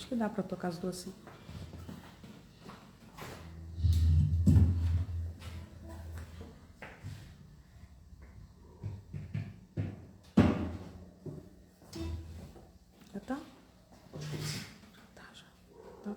Acho que dá para tocar as duas sim. Já tá? Tá, já. Tá.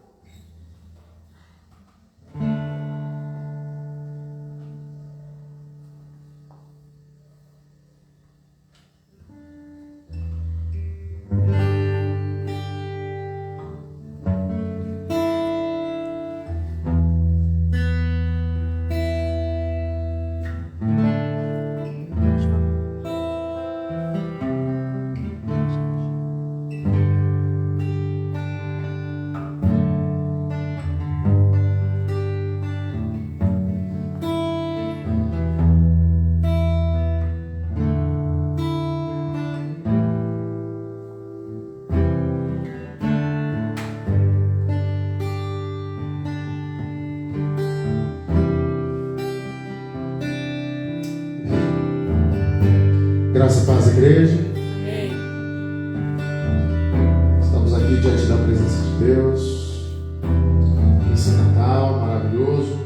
Graça e paz, igreja. Amém. Estamos aqui diante da presença de Deus nesse Natal maravilhoso.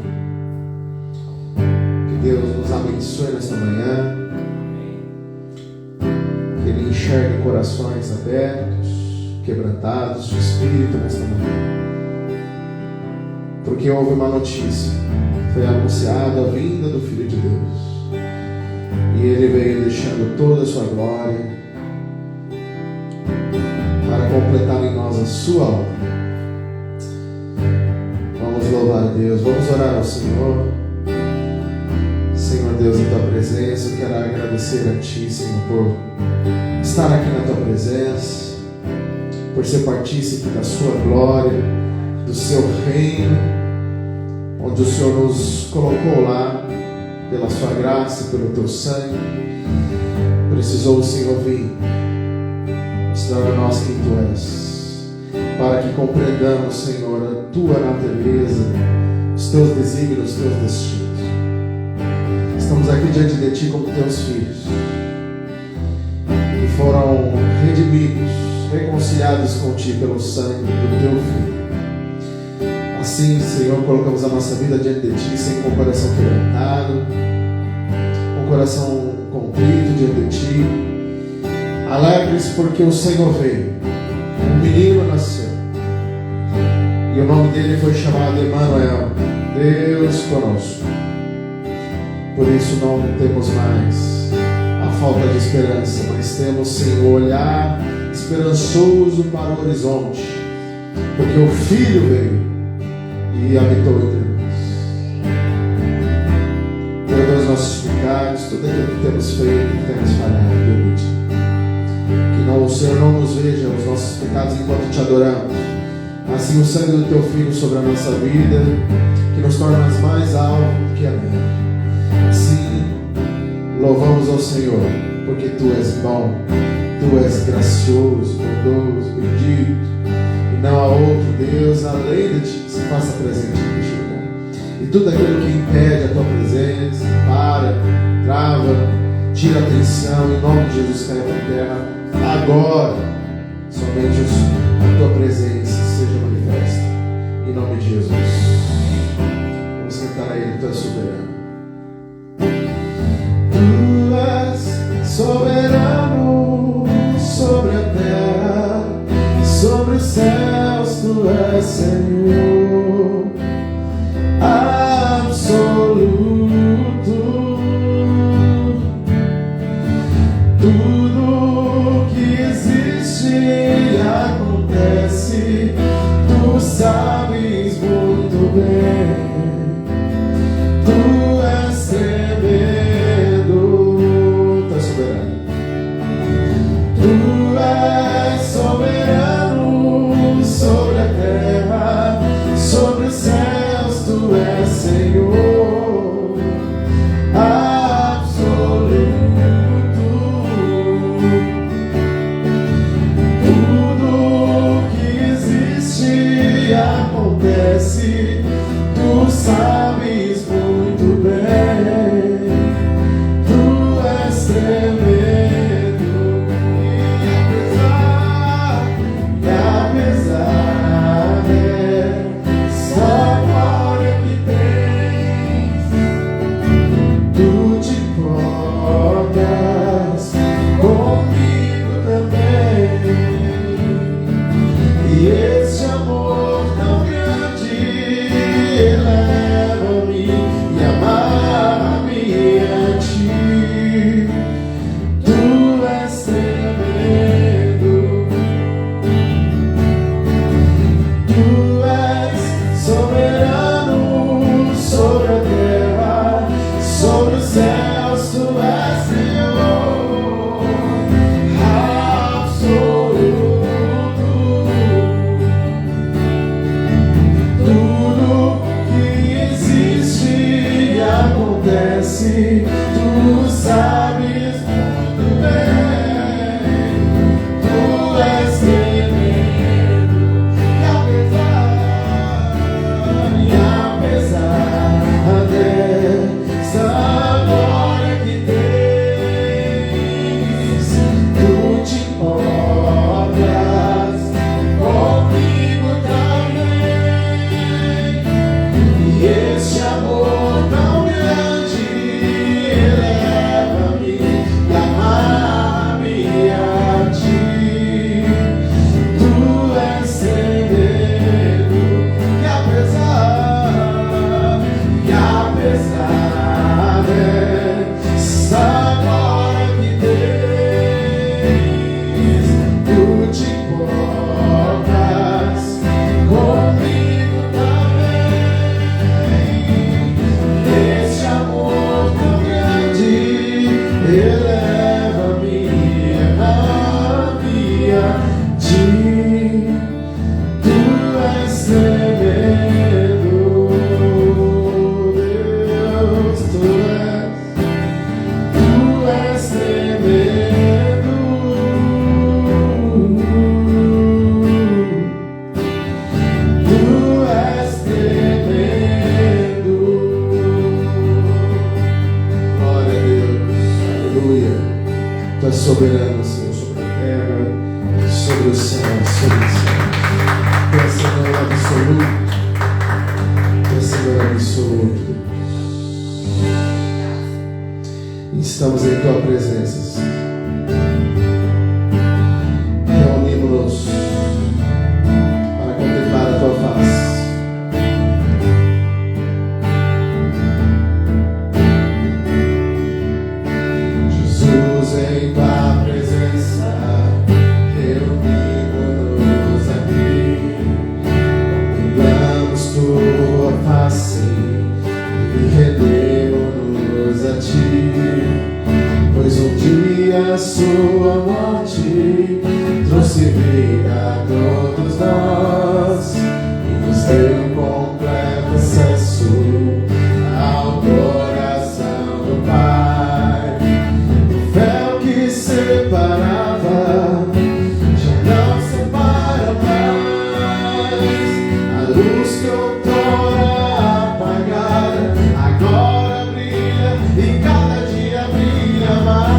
Que Deus nos abençoe nesta manhã. Que Ele enxergue corações abertos, quebrantados de espírito nesta manhã. Porque houve uma notícia, foi anunciada a vinda do Filho de Deus. E Ele veio deixando toda a sua glória para completar em nós a sua obra. Vamos louvar a Deus, vamos orar ao Senhor. Senhor Deus, em Tua presença, eu quero agradecer a Ti, Senhor, por estar aqui na Tua presença, por ser partícipe da Sua glória, do Seu reino, onde o Senhor nos colocou lá, pela sua graça, pelo teu sangue. Precisou o Senhor vir mostrar a nós quem tu és, para que compreendamos, Senhor, a tua natureza, os teus desígnios, os teus destinos. Estamos aqui diante de ti como teus filhos, que foram redimidos, reconciliados contigo pelo sangue do teu Filho. Assim, Senhor, colocamos a nossa vida diante de Ti, sem com o coração quebrantado, com o coração contrito diante de Ti, alegres porque o Senhor veio, um menino nasceu, e o nome dele foi chamado Emmanuel, Deus conosco. Por isso não temos mais a falta de esperança, mas temos, Senhor, um olhar esperançoso para o horizonte, porque o Filho veio e habitou entre nós. Perdoa os nossos pecados, tudo aquilo que temos feito, que temos falhado, permite. Que não, o Senhor não nos veja os nossos pecados enquanto te adoramos. Assim o sangue do teu Filho sobre a nossa vida, que nos torna mais alvo que a neve. Assim louvamos ao Senhor, porque tu és bom, tu és gracioso, bondoso, bendito. Não há outro Deus além de ti que se faça presente neste lugar. E tudo aquilo que impede a tua presença, trava, tira a atenção, em nome de Jesus caia por terra. Agora, somente a tua presença seja manifesta. Em nome de Jesus. Vamos cantar a Ele, tu és soberano. Tu és soberano sobre a terra, sobre os céus, tu és Senhor absoluto. Tudo que existe e acontece, tu sabes muito bem. Tu és tremendo, tu és soberano. Tu és soberano sobre a terra, sobre os céus, tu és Senhor absoluto. Tudo que existe e acontece, tu sabes muito bem. Tu és tremendo. Apesar conhece, tu sabes muito bem. Tu és tremendo, e apesar dessa glória que tens, tu te importas comigo também. E este amor tão grande eleva-me e amar-me a ti. Tu és tremendo, e apesar dessa glória que tens, tu te importas comigo também. Este amor tão grande eleva-me a ti. Tu és tremendo, Deus, tu és tremendo. Tu és tremendo. Glória a Deus, aleluia. Tu és soberano, Senhor, sobre a terra, sobre o céu, sobre o céu. Tu és Senhor absoluto. Tu és Senhor absoluto. Estamos em Tua presença, Senhor. Reunimos-nos para contemplar a Tua face. Jesus, em Tua presença, reunimos-nos aqui. Contemplamos Tua face e rendemos-nos a Ti. Pois um dia a sua morte trouxe vida a todos nós e nos deu completo acesso ao coração do Pai. O véu que separava já não separa mais. A luz que outrora apagara agora brilha e cada dia brilha mais.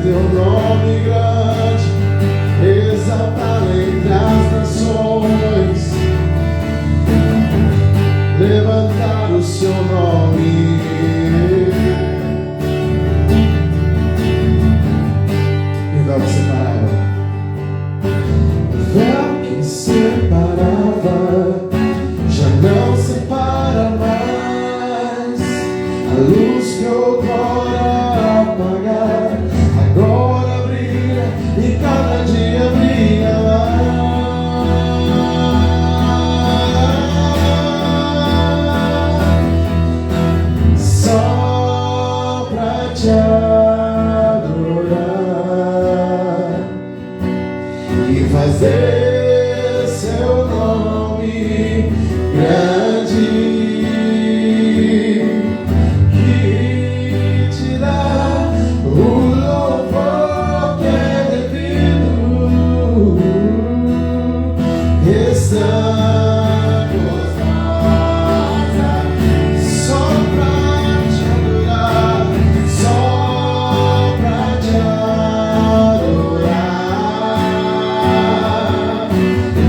teu nome grande, exaltado entre as nações, levantar o seu nome. E o véu que separava, o véu que separava já não separa mais. A luz que outrora apagar agora brilha e cada dia brilha mais. Só pra te adorar e fazer seu nome grande, que te dá o louvor que é devido. Estamos nós aqui só pra te adorar, só pra te adorar,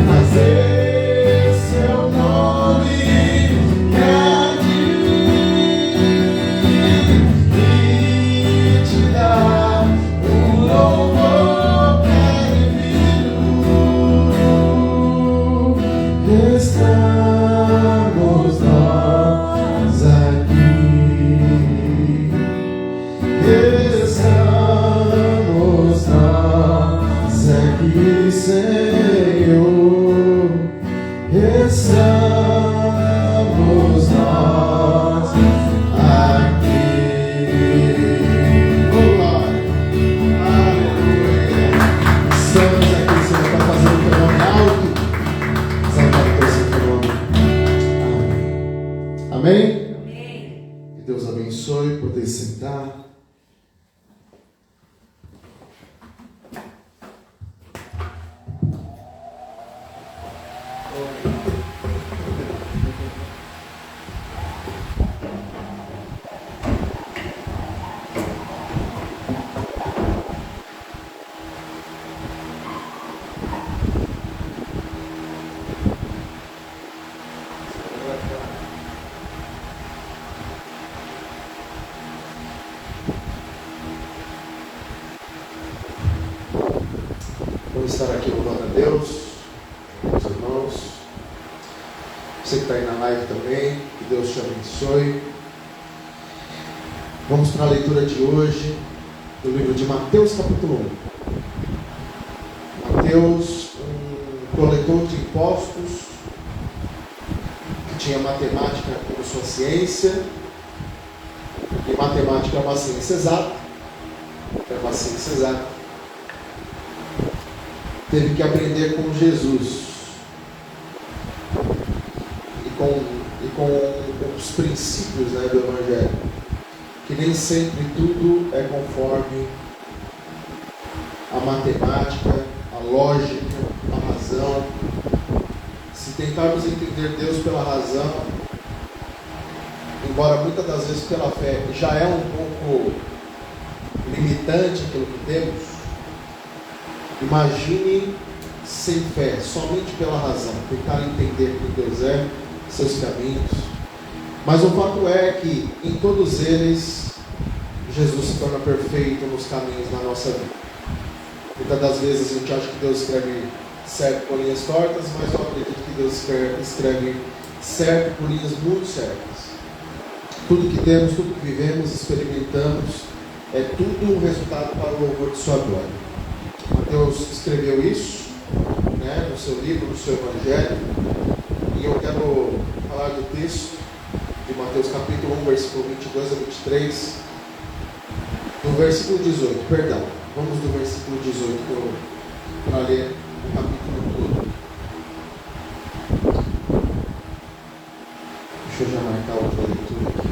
fazer seu nome grande, e te dar o louvor que é devido. Estamos nós aqui, estamos nós aqui, Senhor, estamos nós aqui. Oh, glória, aleluia. Estamos aqui, Senhor, para fazer o teu nome alto, exaltar o teu santo nome. Amém? Amém? Que Deus abençoe, poder sentar. Vamos estar aqui louvando a Deus, meus irmãos. Você que está aí na live também, que Deus te abençoe. Vamos para a leitura de hoje, do livro de Mateus, capítulo 1. Mateus, um coletor de impostos, que tinha matemática como sua ciência, e matemática é uma ciência exata, teve que aprender com Jesus e com os princípios, né, do Evangelho, que nem sempre tudo é conforme a matemática, a lógica, a razão. Se tentarmos entender Deus pela razão, embora muitas das vezes pela fé já é um pouco limitante aquilo que temos, imagine sem fé, somente pela razão, tentar entender quem Deus é, seus caminhos. Mas o fato é que em todos eles Jesus se torna perfeito nos caminhos da nossa vida. Muitas das vezes a gente acha que Deus escreve certo por linhas tortas, mas eu acredito que Deus escreve certo por linhas muito certas. Tudo que temos, tudo que vivemos, experimentamos, é tudo um resultado para o louvor de sua glória. Mateus escreveu isso, né, no seu livro, no seu Evangelho, e eu quero falar do texto de Mateus capítulo 1, versículo 22 a 23, do versículo 18, perdão, vamos do versículo 18 para ler o capítulo todo. Deixa eu já marcar outra leitura aqui.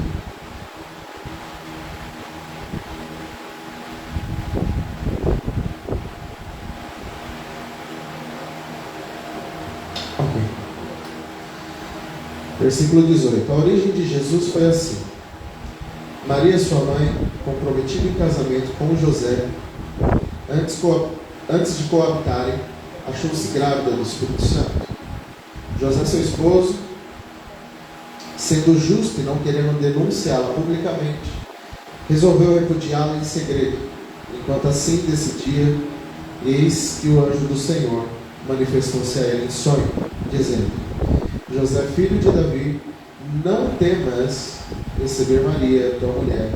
Versículo 18. A origem de Jesus foi assim. Maria, sua mãe, comprometida em casamento com José, antes de coabitarem, achou-se grávida do Espírito Santo. José, seu esposo, sendo justo e não querendo denunciá-la publicamente, resolveu repudiá-la em segredo. Enquanto assim decidia, eis que o anjo do Senhor manifestou-se a ele em sonho, dizendo: José, filho de Davi, não temas receber Maria, tua mulher,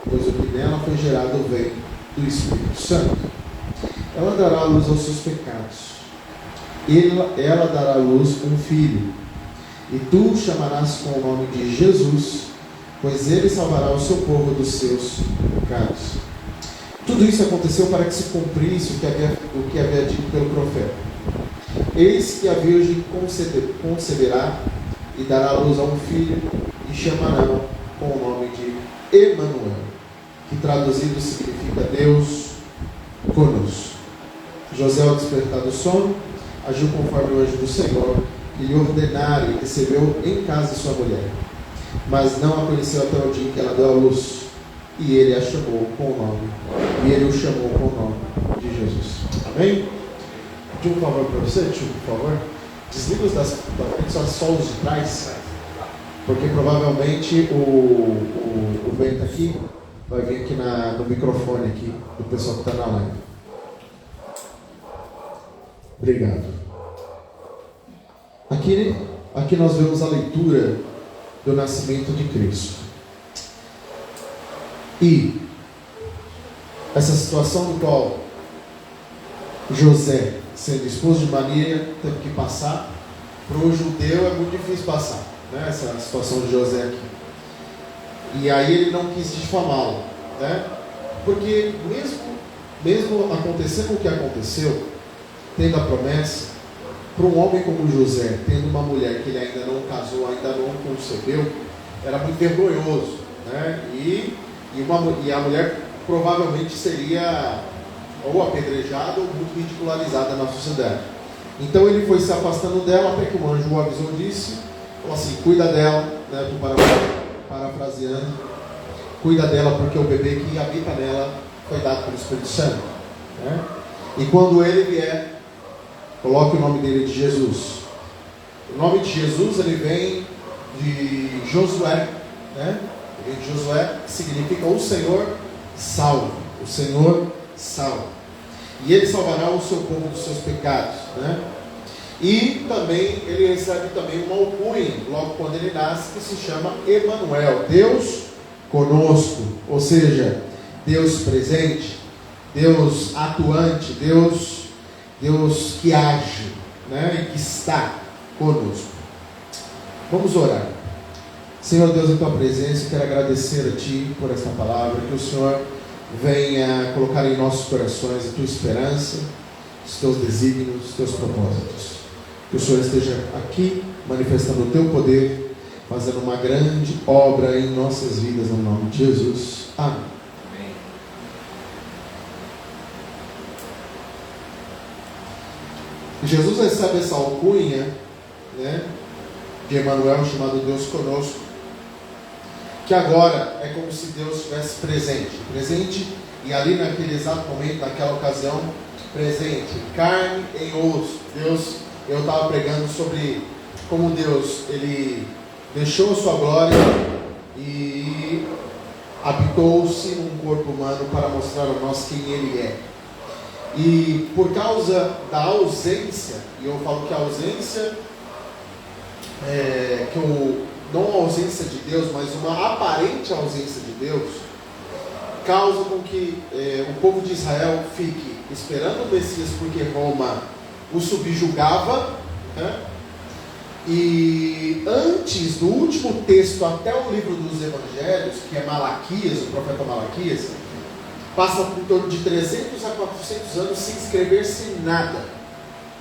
pois o que nela foi gerado vem do Espírito Santo. Ela dará luz aos seus pecados. Ela dará à luz um filho, e tu o chamarás com o nome de Jesus, pois ele salvará o seu povo dos seus pecados. Tudo isso aconteceu para que se cumprisse o que havia dito pelo profeta. Eis que a Virgem conceberá e dará à luz a um filho, e chamarão com o nome de Emanuel, que traduzido significa Deus conosco. José, ao despertar do sono, agiu conforme o anjo do Senhor, que lhe ordenara, e recebeu em casa sua mulher. Mas não a conheceu até o dia em que ela deu à luz, e ele a chamou com o nome, e ele o chamou com o nome de Jesus. Amém? Pedir um favor para você, tio, por favor. Desliga os da frente, só os de trás, porque provavelmente o vento aqui vai vir aqui no microfone aqui do pessoal que está na live. Obrigado. Aqui nós vemos a leitura do nascimento de Cristo. E essa situação do qual José, sendo esposo de Maria, teve que passar, para o judeu é muito difícil passar, né? Essa situação de José aqui. E aí ele não quis difamá-lo, né? Porque mesmo acontecendo o que aconteceu, tendo a promessa, para um homem como José, tendo uma mulher que ele ainda não casou, ainda não concebeu, era muito vergonhoso, né? E a mulher provavelmente seria ou apedrejada ou muito ridicularizada na sociedade. Então ele foi se afastando dela, até que o anjo o avisou disso, falou assim: cuida dela, né? Estou parafraseando, cuida dela, porque o bebê que habita nela foi dado pelo Espírito Santo, né? E quando ele vier, coloque o nome dele de Jesus. O nome de Jesus, ele vem de Josué, né? Ele vem de Josué, que significa o Senhor salva. O Senhor salva. E ele salvará o seu povo dos seus pecados, né? E também, ele recebe também uma alcunha, logo quando ele nasce, que se chama Emanuel, Deus conosco. Ou seja, Deus presente, Deus atuante, Deus que age, né? E que está conosco. Vamos orar. Senhor Deus, em tua presença, eu quero agradecer a Ti por esta palavra, que o Senhor venha colocar em nossos corações a Tua esperança, os Teus desígnios, os Teus propósitos. Que o Senhor esteja aqui, manifestando o Teu poder, fazendo uma grande obra em nossas vidas, no nome de Jesus. Amém. Jesus recebe essa alcunha, né, de Emanuel, chamado Deus conosco, que agora é como se Deus estivesse presente, e ali naquele exato momento, naquela ocasião, presente, carne em osso. Deus, eu estava pregando sobre como Deus, ele deixou a sua glória e habitou-se num corpo humano para mostrar a nós quem ele é. E por causa da ausência, e eu falo que a ausência não a ausência de Deus, mas uma aparente ausência de Deus, causa com que o povo de Israel fique esperando o Messias, porque Roma o subjugava, né? E antes do último texto, até o livro dos Evangelhos, que é Malaquias, o profeta Malaquias, passa por torno de 300 a 400 anos sem escrever-se nada,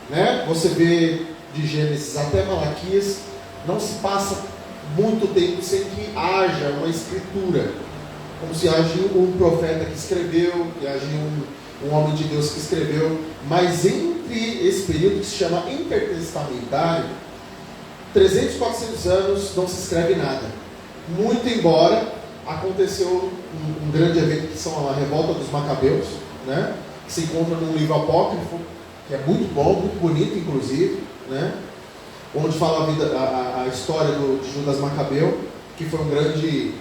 né? Você vê de Gênesis até Malaquias, não se passa muito tempo sem que haja uma escritura, como se haja um profeta que escreveu, que haja um homem de Deus que escreveu. Mas entre esse período que se chama intertestamentário, 300, 400 anos não se escreve nada, muito embora aconteceu um grande evento que são a revolta dos Macabeus, né? que se encontra num livro apócrifo, que é muito bom, muito bonito, inclusive, né? Onde fala a história de Judas Macabeu, que foi um grande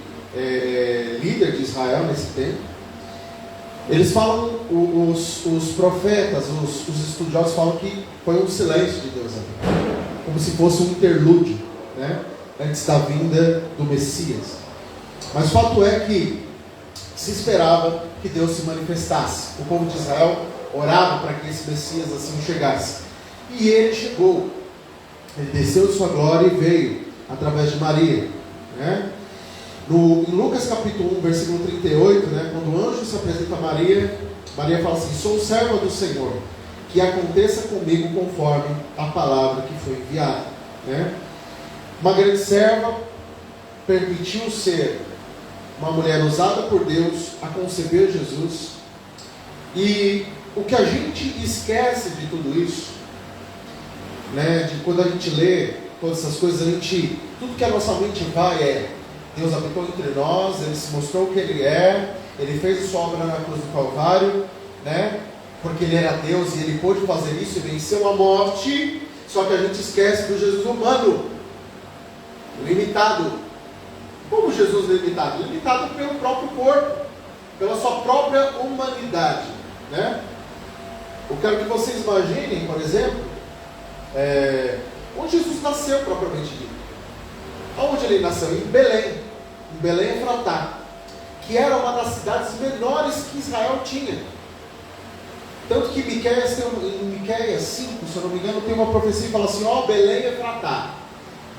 líder de Israel nesse tempo. Eles falam, os profetas, os estudiosos falam que foi um silêncio de Deus ali, como se fosse um interlúdio, né? Antes da vinda do Messias. Mas o fato é que se esperava que Deus se manifestasse. O povo de Israel orava para que esse Messias assim chegasse. E ele chegou. Ele desceu de sua glória e veio através de Maria, né? Em Lucas capítulo 1, versículo 38, né, quando o anjo se apresenta a Maria, Maria fala assim: sou serva do Senhor, que aconteça comigo conforme a palavra que foi enviada, né? Uma grande serva permitiu ser uma mulher usada por Deus a conceber Jesus. E o que a gente esquece de tudo isso, né, de quando a gente lê todas essas coisas, tudo que a nossa mente vai Deus habitou entre nós, Ele se mostrou o que Ele é, Ele fez a sua obra na cruz do Calvário, né? Porque Ele era Deus e Ele pôde fazer isso e venceu a morte. Só que a gente esquece do Jesus humano, limitado. Como Jesus limitado? Limitado pelo próprio corpo, pela sua própria humanidade, né? Eu quero que vocês imaginem, por exemplo, onde Jesus nasceu propriamente dito. Onde ele nasceu? Em Belém. Em Belém Efratá, que era uma das cidades menores que Israel tinha. Tanto que em Miqueias 5, se eu não me engano, tem uma profecia que fala assim: ó, Belém Efratá,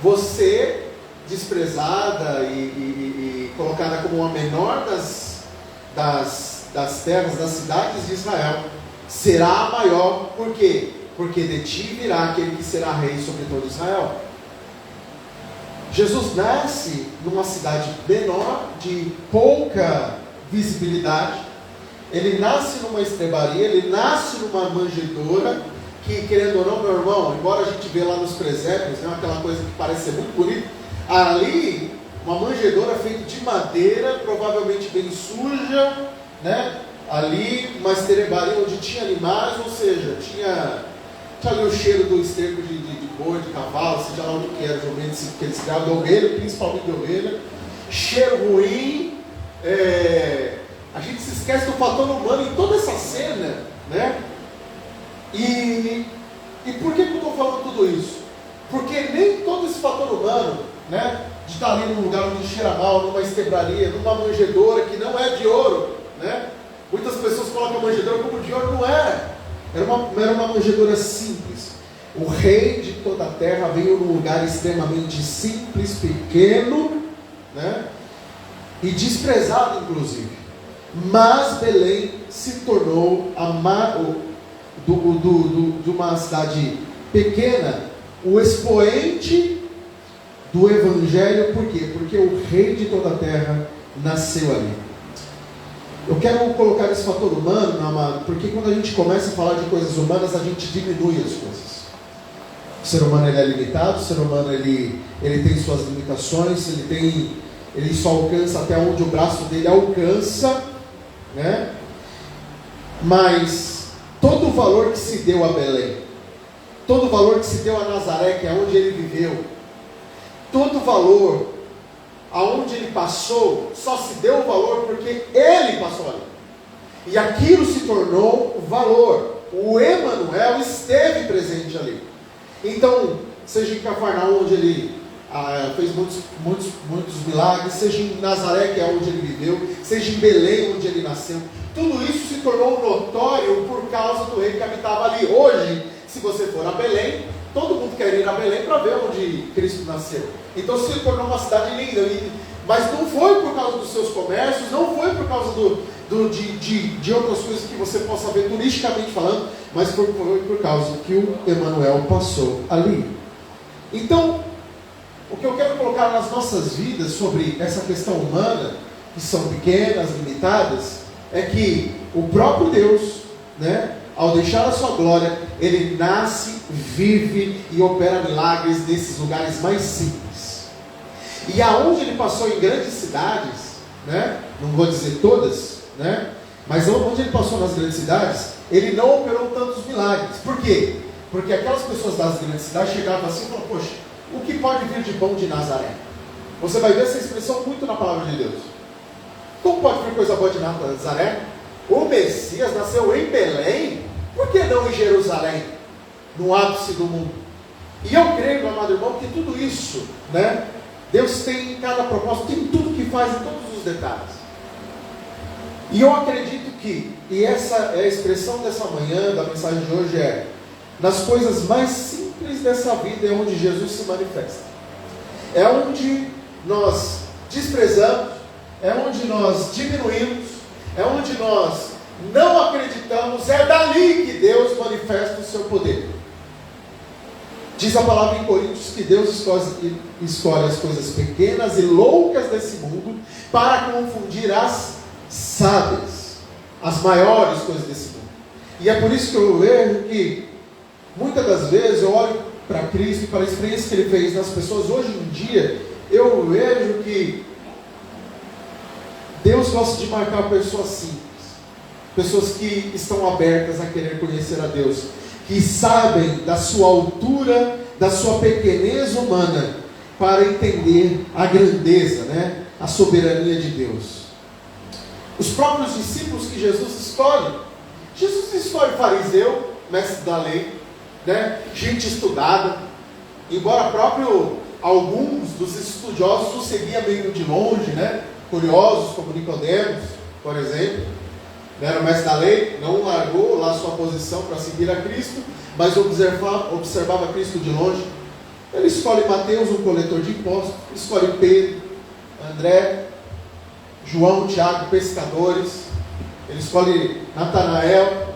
você, desprezada e colocada como a menor das terras, das cidades de Israel, será a maior. Por quê? Porque de ti virá aquele que será rei sobre todo Israel. Jesus nasce numa cidade menor, de pouca visibilidade. Ele nasce numa estrebaria, ele nasce numa manjedoura, que, querendo ou não, meu irmão, embora a gente vê lá nos presépios, né, aquela coisa que parece ser muito bonita, ali, uma manjedoura feita de madeira, provavelmente bem suja, né? Ali, uma estrebaria onde tinha animais, ou seja, tinha ali o cheiro do esterco de boi, de cavalo, seja lá o que era, que eles criavam, de ovelha, principalmente de ovelha, cheiro ruim. A gente se esquece do fator humano em toda essa cena, né? E por que eu estou falando tudo isso? Porque nem todo esse fator humano, né, de estar ali num lugar onde cheira mal, numa estrebaria, numa manjedoura que não é de ouro, né? Muitas pessoas colocam a manjedoura como de ouro, não era. Era uma manjedoura simples. O rei de toda a terra veio num lugar extremamente simples, pequeno, né? E desprezado, inclusive. Mas Belém se tornou de uma cidade pequena, o expoente do Evangelho. Por quê? Porque o rei de toda a terra nasceu ali. Eu quero colocar esse fator humano, amado, porque quando a gente começa a falar de coisas humanas, a gente diminui as coisas. O ser humano ele é limitado, o ser humano ele tem suas limitações, ele só alcança até onde o braço dele alcança, né? Mas todo o valor que se deu a Belém, todo o valor que se deu a Nazaré, que é onde ele viveu, todo o valor aonde ele passou, só se deu o valor porque ele passou ali. E aquilo se tornou o valor. O Emanuel esteve presente ali. Então, seja em Cafarnaum, onde ele fez muitos milagres, seja em Nazaré, que é onde ele viveu, seja em Belém, onde ele nasceu, tudo isso se tornou notório por causa do rei que habitava ali. Hoje, se você for a Belém, todo mundo quer ir a Belém para ver onde Cristo nasceu. Então se tornou uma cidade linda, mas não foi por causa dos seus comércios, não foi por causa de outras coisas que você possa ver turisticamente falando, mas foi por causa que o Emanuel passou ali. Então, o que eu quero colocar nas nossas vidas sobre essa questão humana, que são pequenas, limitadas, é que o próprio Deus, né, ao deixar a sua glória, ele nasce, vive e opera milagres nesses lugares mais simples. E aonde ele passou em grandes cidades, né, não vou dizer todas, né, Mas onde ele passou nas grandes cidades, ele não operou tantos milagres. Por quê? Porque aquelas pessoas das grandes cidades chegavam assim e falavam, poxa, o que pode vir de bom de Nazaré? Você vai ver essa expressão muito na palavra de Deus. Como pode vir coisa boa de Nazaré? O Messias nasceu em Belém, por que não em Jerusalém? No ápice do mundo. E eu creio, meu amado irmão, que tudo isso, né? Deus tem em cada propósito, tem tudo que faz em todos os detalhes. E eu acredito que, e essa é a expressão dessa manhã, da mensagem de hoje é, nas coisas mais simples dessa vida é onde Jesus se manifesta. É onde nós desprezamos, é onde nós diminuímos, é onde nós não acreditamos, é dali que Deus manifesta o seu poder. Diz a palavra em Coríntios que Deus escolhe as coisas pequenas e loucas desse mundo para confundir as sábias, as maiores coisas desse mundo. E é por isso que eu vejo que muitas das vezes eu olho para Cristo e para a experiência que Ele fez nas pessoas. Hoje em dia eu vejo que Deus gosta de marcar pessoas simples, pessoas que estão abertas a querer conhecer a Deus, que sabem da sua altura, da sua pequenez humana, para entender a grandeza, né? A soberania de Deus. Os próprios discípulos que Jesus escolhe fariseu, mestre da lei, né? Gente estudada, embora alguns dos estudiosos o seguiam meio de longe, né? Curiosos, como Nicodemos, por exemplo, era o mestre da lei, não largou lá sua posição para seguir a Cristo, mas observava Cristo de longe. Ele escolhe Mateus, um coletor de impostos, escolhe Pedro, André, João, Tiago, pescadores, ele escolhe Natanael,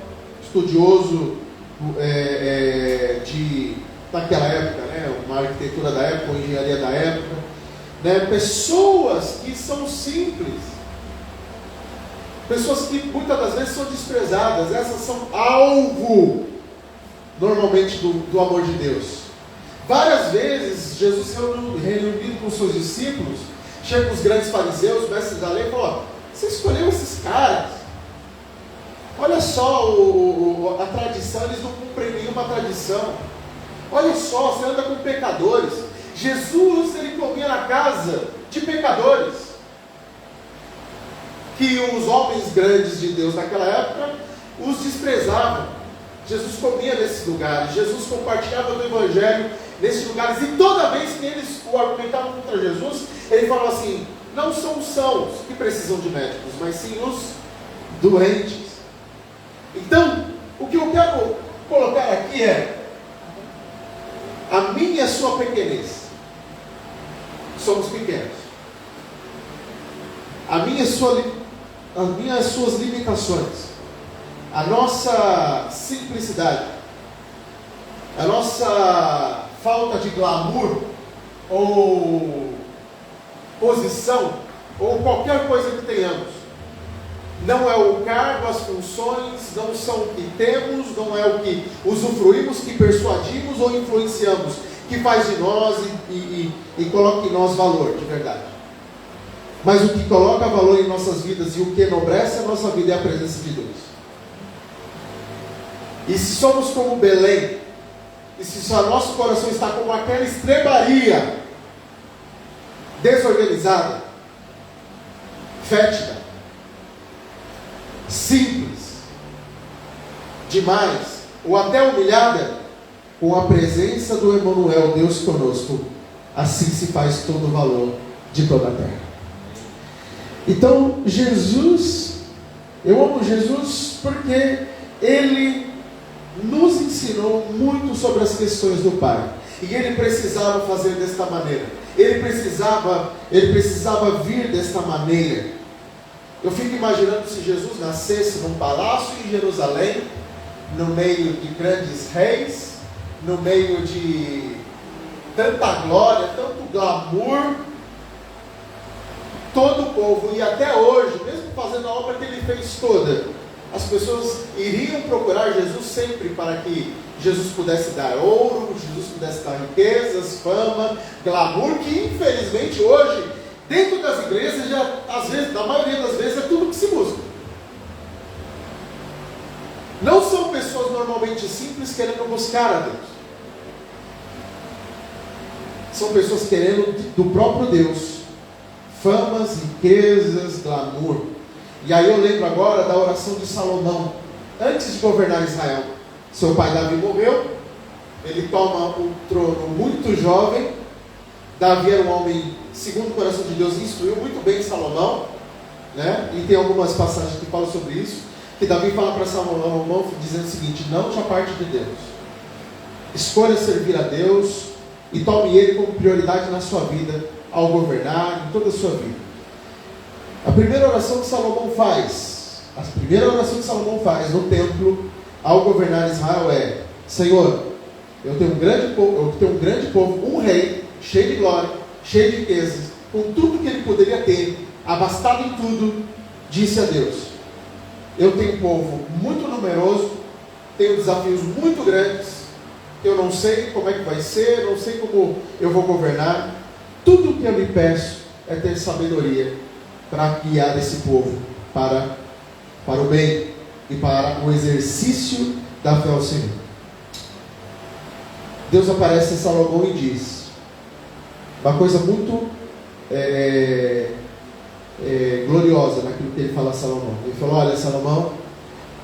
estudioso daquela época, né, uma arquitetura da época, uma engenharia da época, né, pessoas que são simples, pessoas que muitas das vezes são desprezadas, essas são alvo, normalmente, do amor de Deus. Várias vezes, Jesus reunido com seus discípulos, chega os grandes fariseus, mestres da lei, e fala, você escolheu esses caras, olha só a tradição, eles não cumprem nenhuma tradição, olha só, você anda com pecadores. Jesus, ele comia na casa de pecadores, que os homens grandes de Deus naquela época os desprezavam. Jesus comia nesses lugares, Jesus compartilhava do Evangelho nesses lugares, e toda vez que eles o argumentavam contra Jesus, ele falava assim, não são os sãos que precisam de médicos, mas sim os doentes. Então, o que eu quero colocar aqui é, a minha e a sua pequenez. Somos pequenos. A minha e as suas limitações, a nossa simplicidade, a nossa falta de glamour, ou posição, ou qualquer coisa que tenhamos, não é o cargo, as funções, não são o que temos, não é o que usufruímos, que persuadimos ou influenciamos, que faz de nós e coloca em nós valor, de verdade. Mas o que coloca valor em nossas vidas e o que enobrece a nossa vida é a presença de Deus. E se somos como Belém, e se o nosso coração está como aquela estrebaria desorganizada, fétida, simples, demais, ou até humilhada, com a presença do Emanuel, Deus conosco, assim se faz todo o valor de toda a terra. Então, Jesus, eu amo Jesus porque Ele nos ensinou muito sobre as questões do Pai. E Ele precisava fazer desta maneira. Ele precisava vir desta maneira. Eu fico imaginando se Jesus nascesse num palácio em Jerusalém, no meio de grandes reis, no meio de tanta glória, tanto glamour, todo o povo, e até hoje, mesmo fazendo a obra que Ele fez toda, as pessoas iriam procurar Jesus sempre para que Jesus pudesse dar ouro, Jesus pudesse dar riquezas, fama, glamour, que infelizmente hoje, dentro das igrejas, já, às vezes, na maioria das vezes, é tudo que se busca. Não são pessoas normalmente simples querendo buscar a Deus. São pessoas querendo do próprio Deus famas, riquezas, glamour. E aí eu lembro agora da oração de Salomão, antes de governar Israel. Seu pai Davi morreu, ele toma o trono muito jovem. Davi era um homem segundo o coração de Deus, instruiu muito bem Salomão, né? E tem algumas passagens que falam sobre isso, que Davi fala para Salomão dizendo o seguinte: não te aparte de Deus, escolha servir a Deus e tome Ele como prioridade na sua vida, ao governar, em toda a sua vida. A primeira oração que Salomão faz no templo, ao governar Israel é: Senhor, eu tenho um grande povo, um rei, cheio de glória, cheio de riquezas, com tudo que ele poderia ter, abastado em tudo. Disse a Deus: eu tenho um povo muito numeroso, tenho desafios muito grandes, eu não sei como é que vai ser, não sei como eu vou governar. Tudo que eu lhe peço é ter sabedoria para guiar esse povo para o bem e para o exercício da fé ao Senhor. Deus aparece em Salomão e diz uma coisa muito gloriosa naquilo que ele fala a Salomão. Ele falou: olha, Salomão,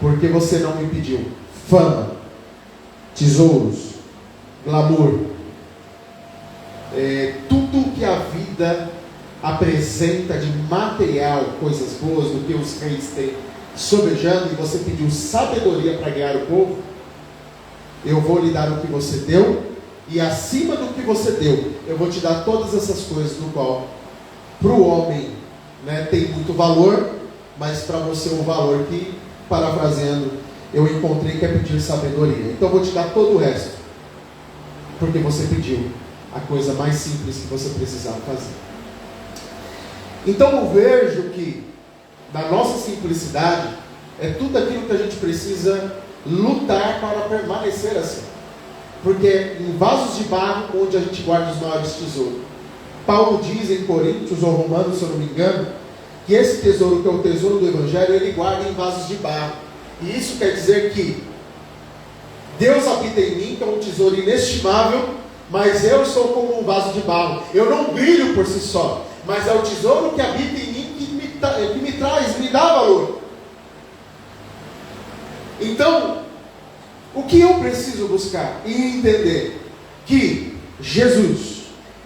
porque você não me pediu fama, tesouros, glamour, tudo que a vida apresenta de material, coisas boas, do que os reis têm sobejando, e você pediu sabedoria para guiar o povo, eu vou lhe dar o que você deu, e acima do que você deu, eu vou te dar todas essas coisas, no qual para o homem, né, tem muito valor, mas para você o valor que, parafraseando, eu encontrei, que é pedir sabedoria. Então eu vou te dar todo o resto, porque você pediu a coisa mais simples que você precisava fazer. Então eu vejo que da nossa simplicidade é tudo aquilo que a gente precisa lutar para permanecer assim. Porque em vasos de barro, onde a gente guarda os maiores tesouros. Paulo diz em Coríntios ou Romanos, se eu não me engano, que esse tesouro, que é o tesouro do Evangelho, ele guarda em vasos de barro. E isso quer dizer que Deus habita em mim, que é um tesouro inestimável, mas eu sou como um vaso de barro. Eu não brilho por si só, mas é o tesouro que habita em mim que me traz, me dá valor. Então, o que eu preciso buscar e entender? Que Jesus,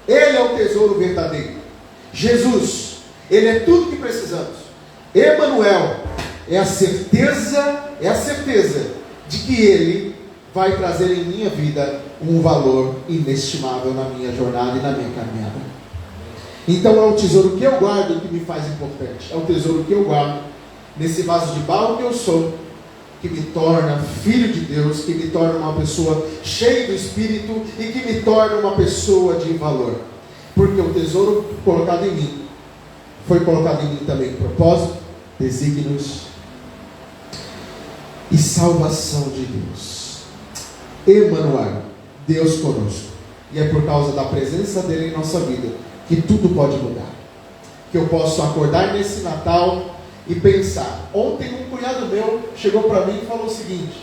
Ele é o tesouro verdadeiro. Jesus, Ele é tudo que precisamos. Emanuel é a certeza de que Ele vai trazer em minha vida um valor inestimável na minha jornada e na minha caminhada. Então é o tesouro que eu guardo que me faz importante. É o tesouro que eu guardo nesse vaso de barro que eu sou, que me torna filho de Deus, que me torna uma pessoa cheia do Espírito e que me torna uma pessoa de valor. Porque o tesouro colocado em mim, foi colocado em mim também propósito, desígnios e salvação de Deus. Emanuel, Deus conosco. E é por causa da presença dele em nossa vida que tudo pode mudar. Que eu posso acordar nesse Natal e pensar. Ontem um cunhado meu chegou para mim e falou o seguinte: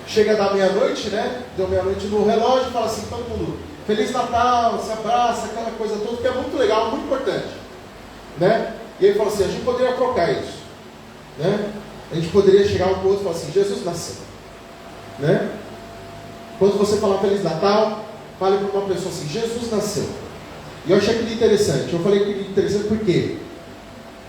chega da meia-noite, né? Deu meia-noite no relógio e fala assim, todo mundo, Feliz Natal, se abraça, aquela coisa toda, que é muito legal, muito importante, né? E ele falou assim, a gente poderia trocar isso, né? A gente poderia chegar um para o outro e falar assim, Jesus nasceu, né? Quando você falar Feliz Natal, fale para uma pessoa assim, Jesus nasceu. E eu achei aquilo interessante. Eu falei aquilo interessante por quê?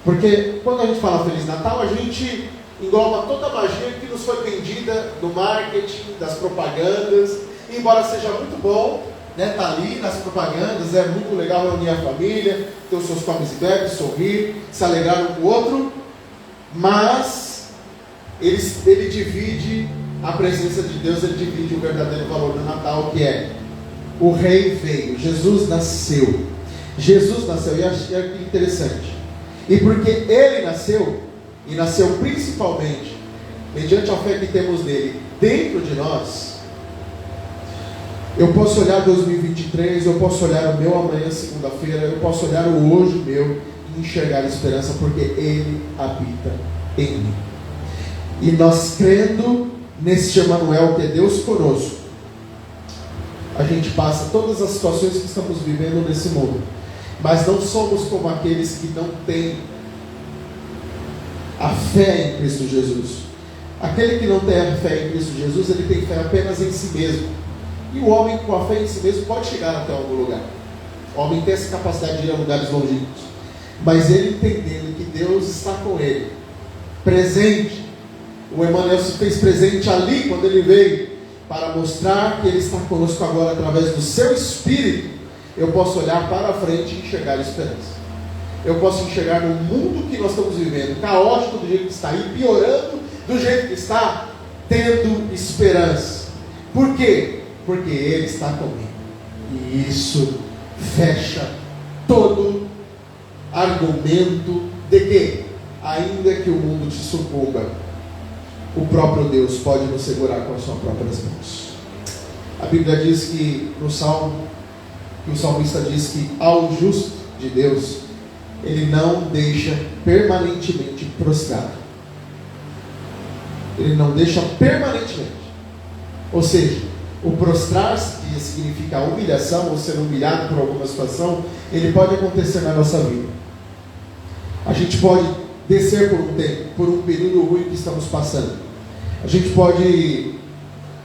Porque quando a gente fala Feliz Natal, a gente engloba toda a magia que nos foi vendida do marketing, das propagandas. E embora seja muito bom, né, tá ali nas propagandas, é muito legal reunir a família, ter os seus comes e bebes, sorrir, se alegrar um com o outro, mas ele divide a presença de Deus, ele divide o verdadeiro valor do Natal, que é o rei veio, Jesus nasceu. Jesus nasceu, e é interessante. E porque ele nasceu, e nasceu principalmente mediante a fé que temos nele dentro de nós, eu posso olhar 2023, eu posso olhar o meu amanhã, segunda-feira, eu posso olhar o hoje meu e enxergar a esperança, porque ele habita em mim. E nós crendo nesse Emanuel, que é Deus conosco, a gente passa todas as situações que estamos vivendo nesse mundo. Mas não somos como aqueles que não têm a fé em Cristo Jesus. Aquele que não tem a fé em Cristo Jesus, ele tem fé apenas em si mesmo. E o homem com a fé em si mesmo pode chegar até algum lugar. O homem tem essa capacidade de ir a lugares longínquos. Mas ele entendendo que Deus está com ele, presente. O Emanuel se fez presente ali quando ele veio, para mostrar que ele está conosco agora através do seu Espírito. Eu posso olhar para a frente e enxergar a esperança. Eu posso enxergar no mundo que nós estamos vivendo, caótico do jeito que está, e piorando do jeito que está, tendo esperança. Por quê? Porque Ele está comigo. E isso fecha todo argumento de que, ainda que o mundo te sucumba, o próprio Deus pode nos segurar com as suas próprias mãos. A Bíblia diz que no Salmo, que o salmista diz que ao justo de Deus, Ele não deixa permanentemente prostrado. Ele não deixa permanentemente. Ou seja, o prostrar-se, que significa a humilhação, ou ser humilhado por alguma situação, ele pode acontecer na nossa vida. A gente pode descer por um tempo, por um período ruim que estamos passando. A gente pode,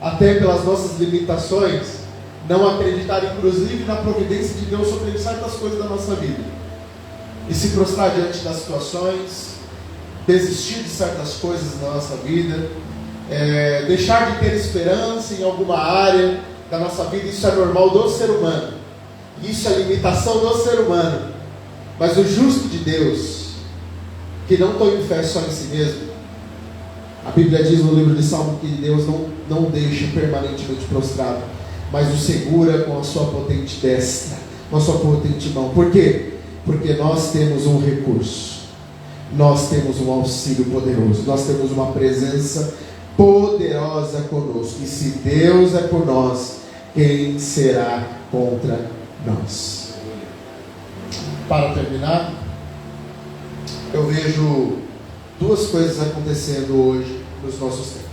até pelas nossas limitações, não acreditar inclusive na providência de Deus sobre certas coisas da nossa vida. E se prostrar diante das situações, desistir de certas coisas da nossa vida, deixar de ter esperança em alguma área da nossa vida. Isso é normal do ser humano. Isso é limitação do ser humano. Mas o justo de Deus, que não põe fé só em si mesmo, a Bíblia diz no livro de Salmo que Deus não deixa permanentemente prostrado, mas o segura com a sua potente destra, com a sua potente mão. Por quê? Porque nós temos um recurso, nós temos um auxílio poderoso, nós temos uma presença poderosa conosco. E se Deus é por nós, quem será contra nós? Para terminar, eu vejo duas coisas acontecendo hoje nos nossos tempos.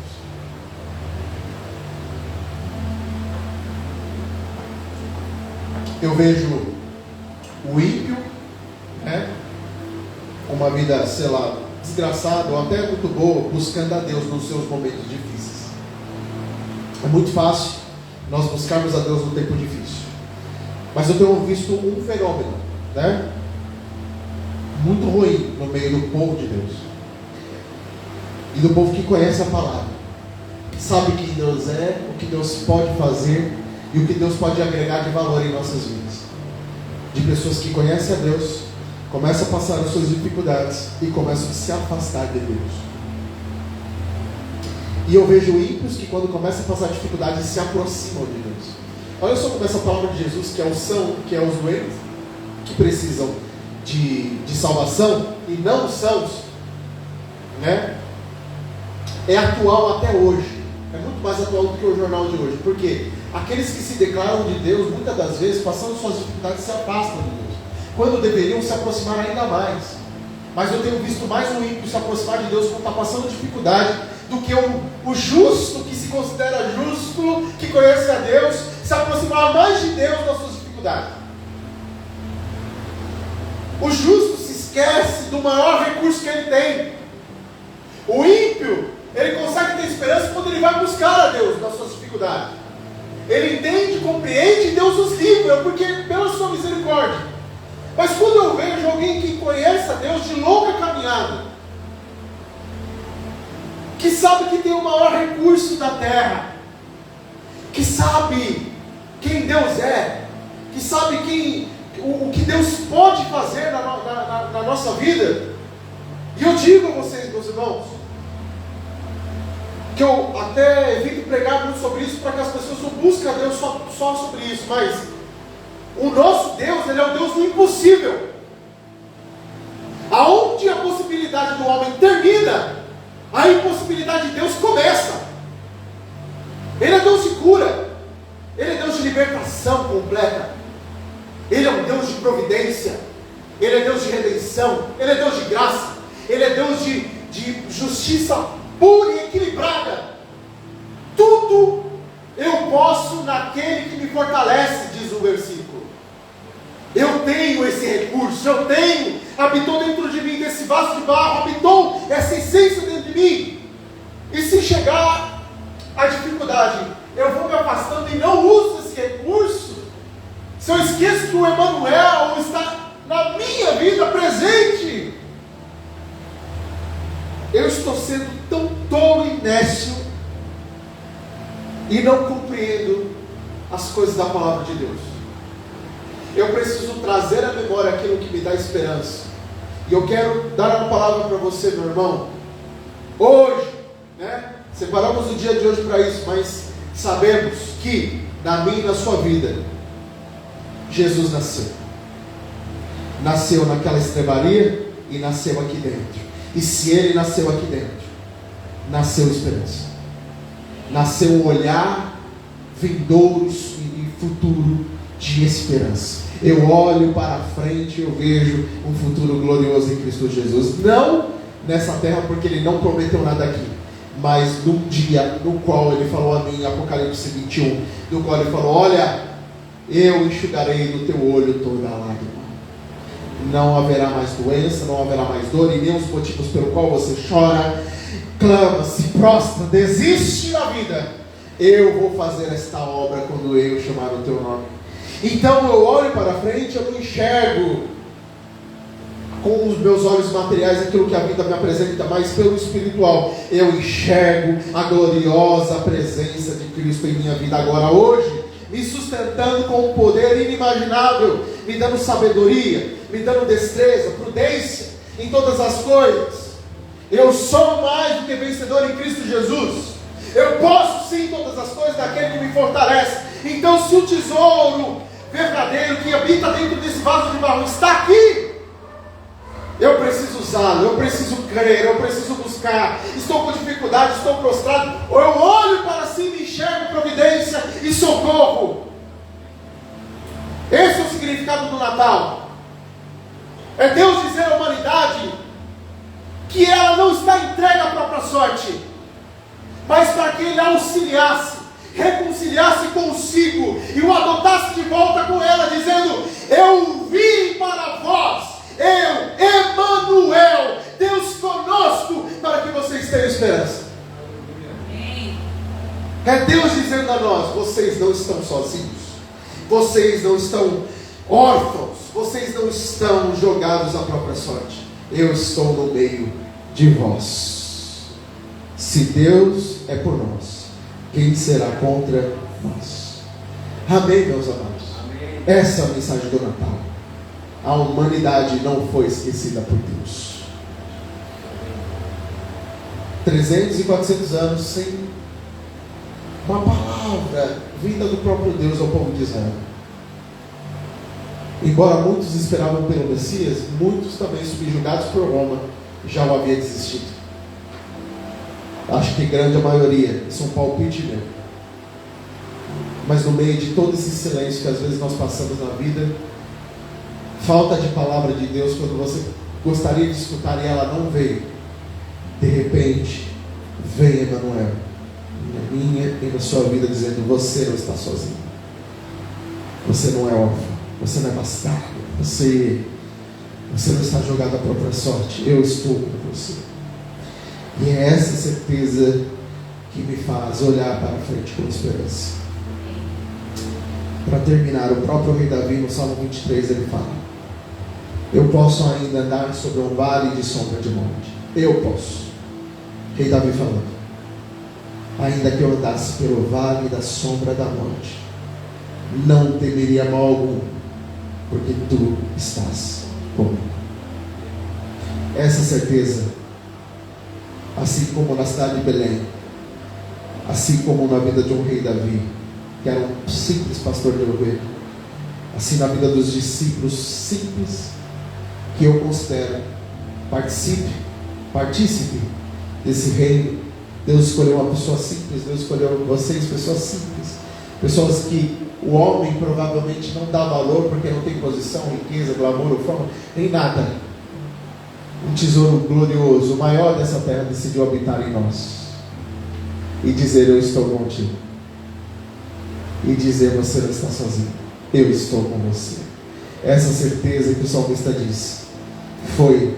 Eu vejo o ímpio, uma vida, sei lá, desgraçada ou até muito boa, buscando a Deus nos seus momentos difíceis. É muito fácil nós buscarmos a Deus no tempo difícil. Mas eu tenho visto um fenômeno, muito ruim no meio do povo de Deus. E do povo que conhece a palavra, que sabe quem Deus é, o que Deus pode fazer e o que Deus pode agregar de valor em nossas vidas. De pessoas que conhecem a Deus, começam a passar as suas dificuldades e começam a se afastar de Deus. E eu vejo ímpios que quando começam a passar dificuldades se aproximam de Deus. Olha só como essa palavra de Jesus, que é os doentes, que precisam de salvação e não os sãos, é atual até hoje. É muito mais atual do que o jornal de hoje. Por quê? Aqueles que se declaram de Deus, muitas das vezes, passando suas dificuldades, se afastam de Deus, quando deveriam se aproximar ainda mais. Mas eu tenho visto mais um ímpio se aproximar de Deus quando está passando dificuldade, do que o justo, que se considera justo, que conhece a Deus, se aproximar mais de Deus nas suas dificuldades. O justo se esquece do maior recurso que ele tem. O ímpio, ele consegue ter esperança quando ele vai buscar a Deus nas suas dificuldades. Ele entende, compreende, e Deus os livra, porque pela sua misericórdia. Mas quando eu vejo alguém que conhece a Deus de longa caminhada, que sabe que tem o maior recurso da terra, que sabe quem Deus é, que sabe o que Deus pode fazer na nossa vida, e eu digo a vocês, meus irmãos, que eu até evito pregar muito sobre isso, para que as pessoas não busquem a Deus só sobre isso, mas o nosso Deus, Ele é o Deus do impossível. Aonde a possibilidade do homem termina, a impossibilidade de Deus começa. Ele é Deus de cura, Ele é Deus de libertação completa, Ele é um Deus de providência, Ele é Deus de redenção, Ele é Deus de graça, Ele é Deus de justiça pura e equilibrada. Tudo eu posso naquele que me fortalece, diz o versículo. Eu tenho esse recurso, habitou dentro de mim, desse vaso de barro, habitou essa essência dentro de mim. E se chegar a dificuldade, eu vou me afastando e não uso esse recurso, se eu esqueço que o Emmanuel está na minha vida presente, eu estou sendo tão tolo e nécio e não compreendo as coisas da palavra de Deus. Eu preciso trazer à memória aquilo que me dá esperança. E eu quero dar uma palavra para você, meu irmão. Hoje, separamos o dia de hoje para isso, mas sabemos que na minha e na sua vida, Jesus nasceu. Nasceu naquela estrebaria e nasceu aqui dentro. E se Ele nasceu aqui dentro, nasceu esperança. Nasceu um olhar vindouro e futuro de esperança. Eu olho para frente e eu vejo um futuro glorioso em Cristo Jesus. Não nessa terra, porque Ele não prometeu nada aqui, mas num dia no qual Ele falou a mim, em Apocalipse 21, no qual Ele falou: olha, eu enxugarei do teu olho toda a lágrima. Não haverá mais doença, não haverá mais dor, e nem os motivos pelo qual você chora, clama, se prostra, desiste da vida. Eu vou fazer esta obra quando eu chamar o teu nome. Então eu olho para frente, eu não enxergo com os meus olhos materiais aquilo que a vida me apresenta, mas pelo espiritual eu enxergo a gloriosa presença de Cristo em minha vida agora, hoje, me sustentando com um poder inimaginável, me dando sabedoria, me dando destreza, prudência em todas as coisas. Eu sou mais do que vencedor em Cristo Jesus. Eu posso sim todas as coisas daquele que me fortalece. Então, se o tesouro verdadeiro que habita dentro desse vaso de barro está aqui, eu preciso usá-lo, eu preciso crer, eu preciso buscar. Estou com dificuldade, estou prostrado, ou eu olho para cima e enxergo providência e socorro. Esse é o significado do Natal. É Deus dizer à humanidade que ela não está entregue à própria sorte, mas para que Ele auxiliasse, reconciliasse consigo e o adotasse de volta com ela, dizendo: eu vim para vós, eu, Emmanuel, Deus conosco, para que vocês tenham esperança. É Deus dizendo a nós: vocês não estão sozinhos, vocês não estão órfãos, vocês não estão jogados à própria sorte. Eu estou no meio de vós. Se Deus é por nós, quem será contra nós? Amém, meus amados? Amém. Essa é a mensagem do Natal. A humanidade não foi esquecida por Deus. 300 e 400 anos sem uma palavra vinda do próprio Deus ao povo de Israel. Embora muitos esperavam pelo Messias, muitos também, subjugados por Roma, já o havia desistido. Acho que grande a maioria, isso é um palpite meu. Mas no meio de todo esse silêncio que às vezes nós passamos na vida, falta de palavra de Deus, quando você gostaria de escutar e ela não veio, de repente vem Emmanuel na minha e na sua vida, dizendo: você não está sozinho, você não é órfão, você não é bastardo, você não está jogado à própria sorte. Eu estou com você. E é essa certeza que me faz olhar para frente com esperança. Para terminar, o próprio rei Davi, no Salmo 23, ele fala: eu posso ainda andar sobre um vale de sombra de morte. Eu posso. Rei Davi falando: ainda que eu andasse pelo vale da sombra da morte, não temeria mal algum, porque tu estás comigo. Essa certeza, assim como na cidade de Belém, assim como na vida de um rei Davi, que era um simples pastor de ovelha, assim na vida dos discípulos simples, que eu considero partícipe desse reino. Deus escolheu uma pessoa simples, Deus escolheu vocês, pessoas simples, pessoas que o homem provavelmente não dá valor, porque não tem posição, riqueza, glamour, fama, nem nada. um tesouro glorioso, o maior dessa terra, decidiu habitar em nós e dizer: eu estou contigo. E dizer: você não está sozinho, eu estou com você. Essa certeza que o salmista diz foi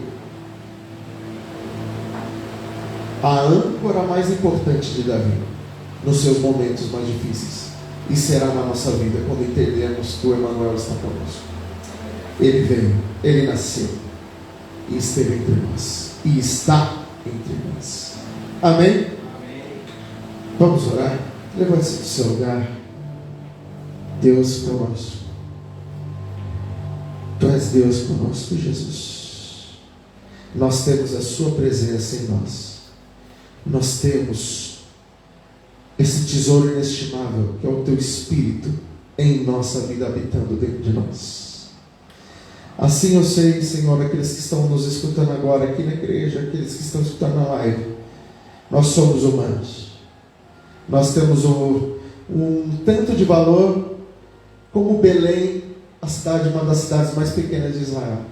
a âncora mais importante de Davi nos seus momentos mais difíceis, e será na nossa vida quando entendermos que o Emmanuel está conosco. Ele veio, ele nasceu e esteve entre nós e está entre nós. Amém? Amém. Vamos orar? Levante-se do seu lugar. Deus conosco. Tu és Deus conosco, Jesus. Nós temos a sua presença em nós. Nós temos esse tesouro inestimável, que é o teu Espírito em nossa vida, habitando dentro de nós. Assim eu sei, Senhor, aqueles que estão nos escutando agora aqui na igreja, aqueles que estão escutando na live, nós somos humanos. Nós temos um tanto de valor como Belém, a cidade, uma das cidades mais pequenas de Israel,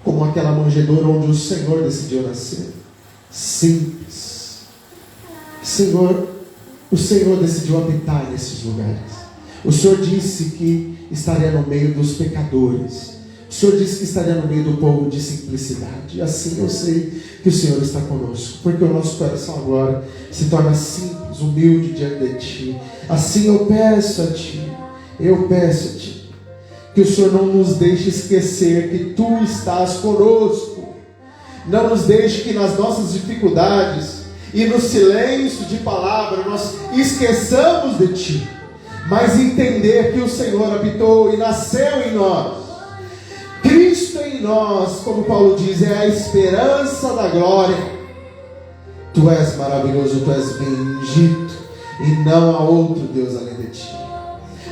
como aquela manjedoura onde o Senhor decidiu nascer. Simples. Senhor, o Senhor decidiu habitar nesses lugares. O Senhor disse que estaria no meio dos pecadores. O Senhor disse que estaria no meio do povo de simplicidade. Assim eu sei que o Senhor está conosco, porque o nosso coração agora se torna simples, humilde diante de Ti. Assim eu peço a Ti, que o Senhor não nos deixe esquecer que Tu estás conosco. Não nos deixe que nas nossas dificuldades e no silêncio de palavra nós esqueçamos de Ti, mas entender que o Senhor habitou e nasceu em nós. Cristo em nós, como Paulo diz, é a esperança da glória. Tu és maravilhoso, Tu és bendito, e não há outro Deus além de Ti.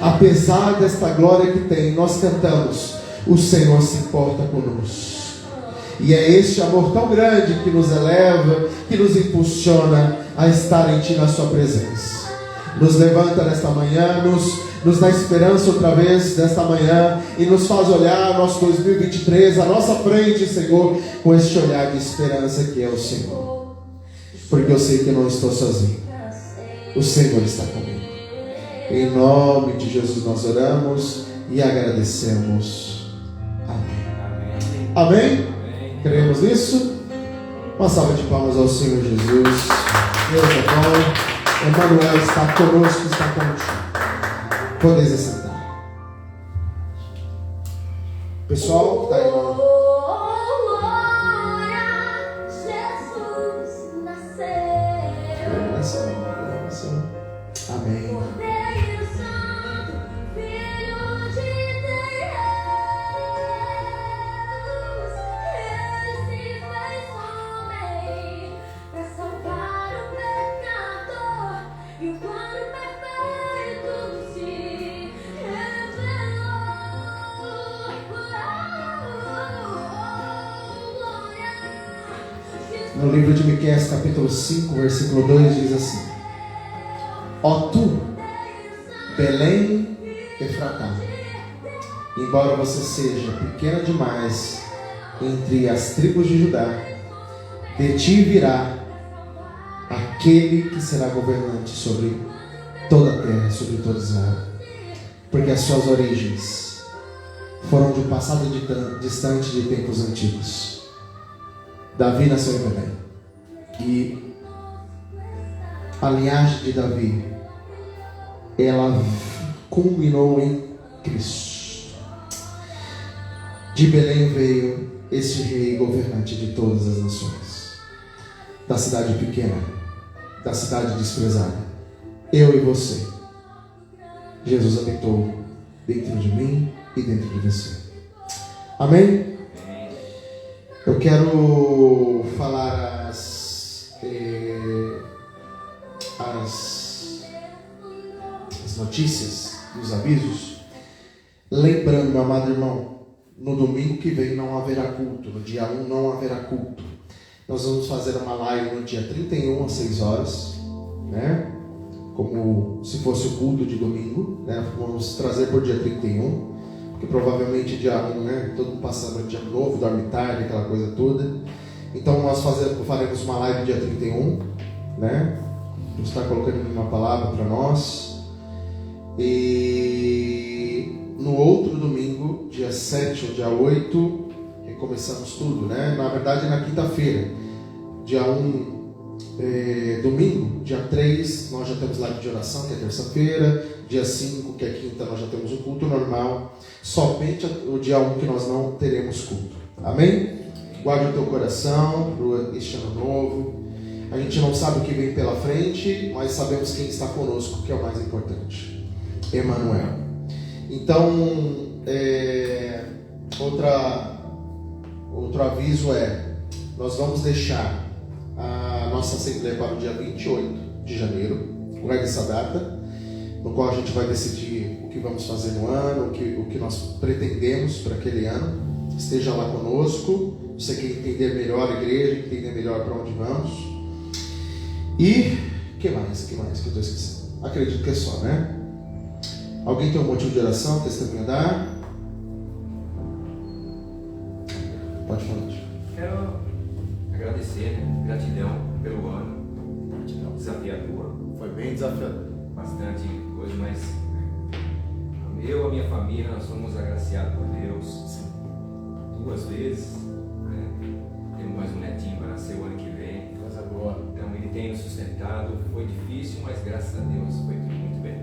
Apesar desta glória que tem, nós cantamos: o Senhor se importa conosco. E é este amor tão grande que nos eleva, que nos impulsiona a estar em Ti, na Sua presença. Nos levanta nesta manhã, nos dá esperança outra vez nesta manhã, e nos faz olhar nosso 2023 à nossa frente, Senhor, com este olhar de esperança que é o Senhor. Porque eu sei que eu não estou sozinho, o Senhor está comigo. Em nome de Jesus nós oramos e agradecemos. Amém. Amém? Cremos nisso? Uma salva de palmas ao Senhor Jesus. Deus é bom. Emmanuel está conosco, está contigo. Podeis assentar. Pessoal que está aí no... Nasceu. Amém. No livro de Miqueias, capítulo 5, versículo 2, diz assim: ó tu, Belém Efratá, embora você seja pequena demais entre as tribos de Judá, de ti virá aquele que será governante sobre toda a terra, sobre todo Israel, porque as suas origens foram de um passado distante de tempos antigos. Davi nasceu em Belém, e a linhagem de Davi, ela culminou em Cristo. De Belém veio este rei governante de todas as nações, da cidade pequena, da cidade desprezada, eu e você. Jesus habitou dentro de mim e dentro de você. Amém? Eu quero falar as notícias, os avisos, lembrando, meu amado irmão, no domingo que vem não haverá culto, no dia 1 não haverá culto. Nós vamos fazer uma live no dia 31 às 6 horas, né? Como se fosse o culto de domingo, né? Vamos trazer por dia 31, porque provavelmente dia 1, né? Todo mundo passa a noite de ano novo, dorme tarde, aquela coisa toda. Então nós faremos uma live dia 31, né? Deus está colocando uma palavra para nós. E no outro domingo, dia 7 ou dia 8, recomeçamos tudo, né? Na verdade, na quinta-feira, dia 1, domingo, dia 3, nós já temos live de oração, que é terça-feira. Dia 5, que é quinta, nós já temos um culto normal. Somente o dia 1 que nós não teremos culto. Amém? Guarde o teu coração para este ano novo. A gente não sabe o que vem pela frente, mas sabemos quem está conosco, que é o mais importante. Emmanuel. Então, outro aviso nós vamos deixar a nossa assembleia para o dia 28 de janeiro. Guarde essa data, no qual a gente vai decidir o que vamos fazer no ano, o que nós pretendemos para aquele ano. Esteja lá conosco. Você quer entender melhor a igreja, entender melhor para onde vamos. E que mais que eu estou esquecendo? Acredito que é só, né? Alguém tem um motivo de oração, testemunho a dar? Pode falar. Quero agradecer, né? Gratidão pelo ano. Desafiador. Foi bem desafiador. Bastante coisa, mas eu e a minha família, nós somos agraciados por Deus 2 vezes, né? Temos mais um netinho para nascer o ano que vem. Coisa boa. Então ele tem nos sustentado. Foi difícil, mas graças a Deus foi tudo muito bem.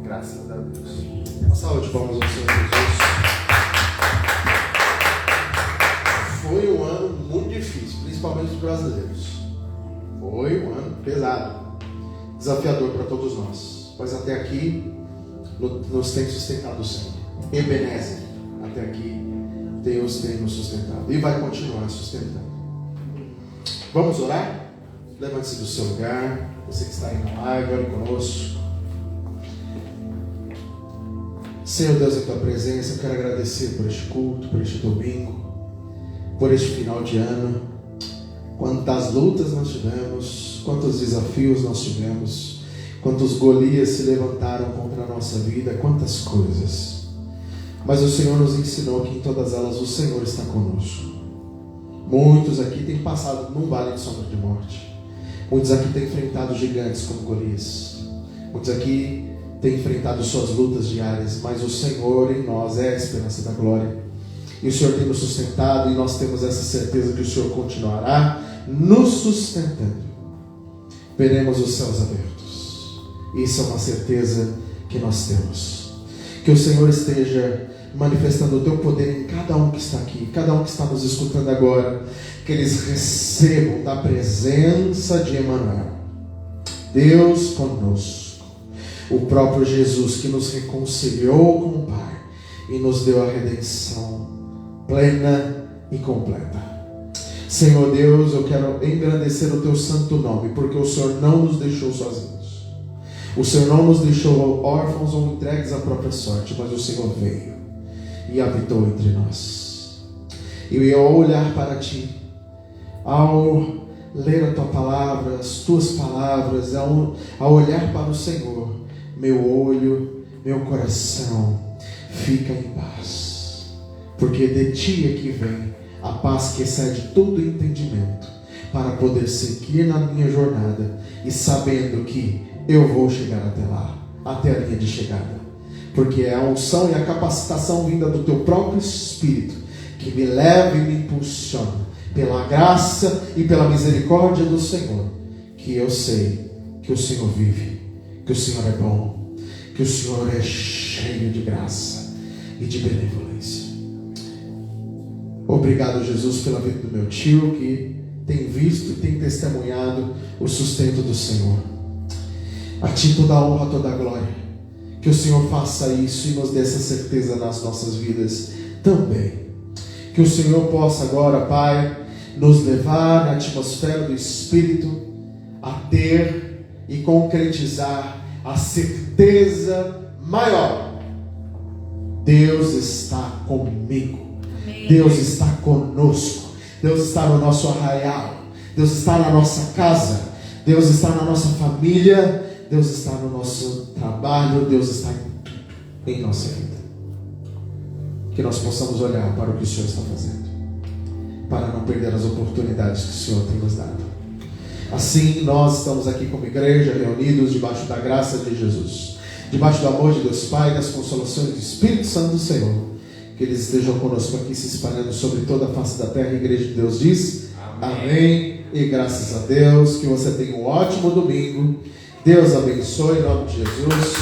Graças a Deus. Uma salva de palmas ao Senhor Jesus. Foi um ano muito difícil, principalmente os brasileiros. Foi um ano pesado, desafiador para todos nós. Mas até aqui nos tem sustentado o Senhor. Ebenezer, até aqui Deus tem nos sustentado e vai continuar sustentando. Vamos orar? Levante-se do seu lugar. Você que está aí na live, ore conosco. Senhor Deus, em tua presença, eu quero agradecer por este culto, por este domingo, por este final de ano. Quantas lutas nós tivemos, quantos desafios nós tivemos, quantos Golias se levantaram contra a nossa vida, quantas coisas. Mas o Senhor nos ensinou que em todas elas o Senhor está conosco. Muitos aqui têm passado num vale de sombra de morte. Muitos aqui têm enfrentado gigantes como Golias. Muitos aqui têm enfrentado suas lutas diárias, mas o Senhor em nós é a esperança da glória. E o Senhor tem nos sustentado, e nós temos essa certeza que o Senhor continuará nos sustentando. Veremos os céus abertos. Isso é uma certeza que nós temos. Que o Senhor esteja manifestando o teu poder em cada um que está aqui, cada um que está nos escutando agora. Que eles recebam da presença de Emmanuel, Deus conosco, o próprio Jesus que nos reconciliou com o Pai e nos deu a redenção plena e completa. Senhor Deus, eu quero engrandecer o teu santo nome, porque o Senhor não nos deixou sozinhos. O Senhor não nos deixou órfãos ou entregues à própria sorte, mas o Senhor veio e habitou entre nós. E ao olhar para ti, ao ler a tua palavra, as tuas palavras, ao olhar para o Senhor, meu olho, meu coração fica em paz, porque de ti é que vem a paz que excede todo entendimento, para poder seguir na minha jornada e sabendo que eu vou chegar até lá, até a linha de chegada, porque é a unção e a capacitação vinda do teu próprio Espírito que me leva e me impulsiona, pela graça e pela misericórdia do Senhor, que eu sei que o Senhor vive, que o Senhor é bom, que o Senhor é cheio de graça e de benevolência. Obrigado, Jesus, pela vida do meu tio, que tem visto e tem testemunhado o sustento do Senhor. A ti toda a honra, toda a glória. Que o Senhor faça isso e nos dê essa certeza nas nossas vidas também. Que o Senhor possa agora, Pai, nos levar na atmosfera do Espírito a ter e concretizar a certeza maior. Deus está comigo. Amém. Deus está conosco. Deus está no nosso arraial. Deus está na nossa casa. Deus está na nossa família. Deus está no nosso trabalho. Deus está em nossa vida. que nós possamos olhar para o que o Senhor está fazendo, para não perder as oportunidades que o Senhor tem nos dado. Assim, nós estamos aqui como igreja, reunidos debaixo da graça de Jesus, debaixo do amor de Deus Pai, das consolações do Espírito Santo do Senhor, que eles estejam conosco aqui, se espalhando sobre toda a face da terra. A igreja de Deus diz amém, e graças a Deus. Que você tenha um ótimo domingo. Deus abençoe em nome de Jesus.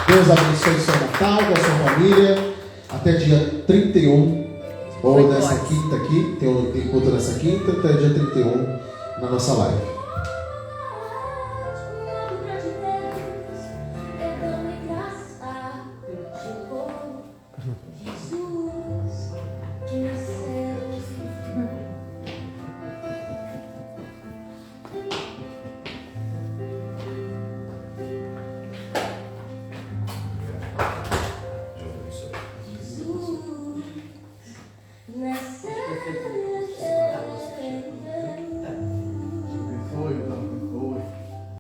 Deus abençoe o seu Natal, com a sua família, até dia 31, ou nessa quinta aqui, tem culto nessa quinta, até dia 31 na nossa live. Nasceu